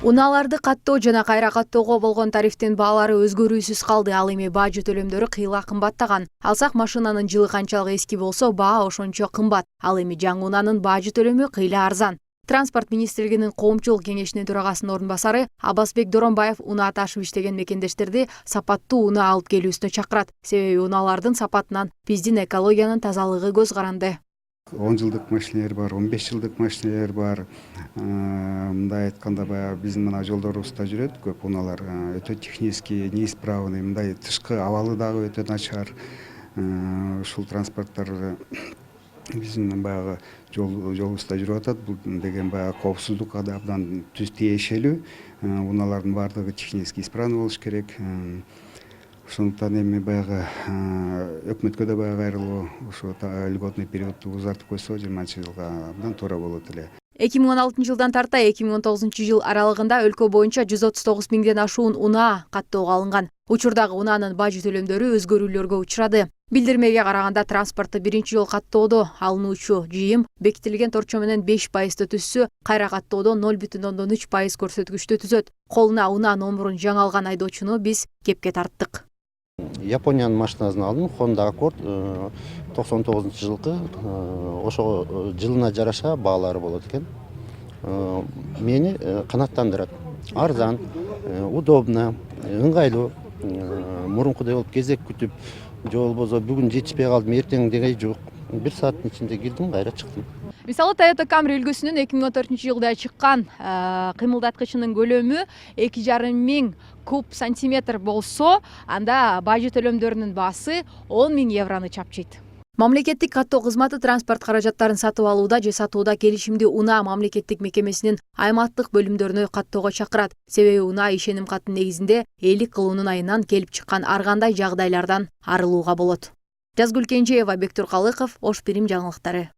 Унааларды каттоо жана кайра каттоого болгон тарифтин баалары өзгөрүүсүз калды. Ал эми бажы төлөмдөрү кыйла кымбаттаган. Алсак машинанын жылы канчалык эски болсо, баа ошончо кымбат. Ал эми жаңы унаанын бажы төлөмү кыйла арзан. Транспорт министрлигинин коомчулук кеңешинин төрагасынын орун басары Абасбек Доронбаев унаа ташып иштеген мекендештерди сапаттуу унаа алып келүүсүнө чакырат. Себеби унаалардын сапатынан биздин экологиянын тазалыгы көз каранды. 10 жылдык машинелер бар, 15 жылдык машинелер бар. Мындай айтканда баягы биздин мына жолдорубузда жүрөт көп унаалар, өтө технически неисправный, мындай тышкы абалы дагы өтө начар. Ушул транспорттор биздин баягы жолубузда жүрүп атат. Бул деген баягы коопсуздукка да абдан тиешелүү. Унаалардын баардыгы технически исправный болуш керек. Ошондуктан эми баягы өкмөткө да баягы кайрылуу ошо льготный периодду узартып койсо 20 жылга абдан туура болот эле. 2016 жылдан тарта 2019 жыл аралыгында өлкө боюнча 139 миңден ашуун унаа каттоого алынган. Учурдагы унаанын бажы төлөмдөрү өзгөрүүлөргө учурады. Билдирмеге караганда транспортто биринчи жол каттоодо алынуучу жыйым бекитилген торчо менен 5% түзсө, кайра каттоодо 0,3% көрсөткүчтү түзөт. Колуна унаа номурун жаңы алган айдоочуну биз кепке тарттык. Япониянын машинасын алдым, Honda Accord 99-жылкы. Ошо жылына жараша баалары болот экен. Мени канаттандырат. Арзан, удобно, ыңгайлуу. Мурункудай болуп кезек күтүп, же болбосо бүгүн жетишпей калдым, эртең дегей жок. 1 сааттын ичинде кирдим, кайра чыктым. Мисалы Toyota Camry үлгүсүнүн 2014 жылда чыккан кыймылдаткычынын көлөмү 2,5 миң куб сантиметр болсо, анда бажы төлөмдөрүнүн баасы 10 миң еврону чапчыйт. Мамлекеттик каттоо кызматы транспорт каражаттарын сатып алууда же сатууда келишимди унаа мамлекеттик мекемесинин аймактык бөлүмдөрүнө каттоого чакырат. Себеби унаа ишеним каттын негизинде эйлик кылуунун айынан келип чыккан ар кандай жагдайлардан арылууга болот. Жазгүл Кенжеева, Бектур Калыков, Ош Бирим жаңылыктары.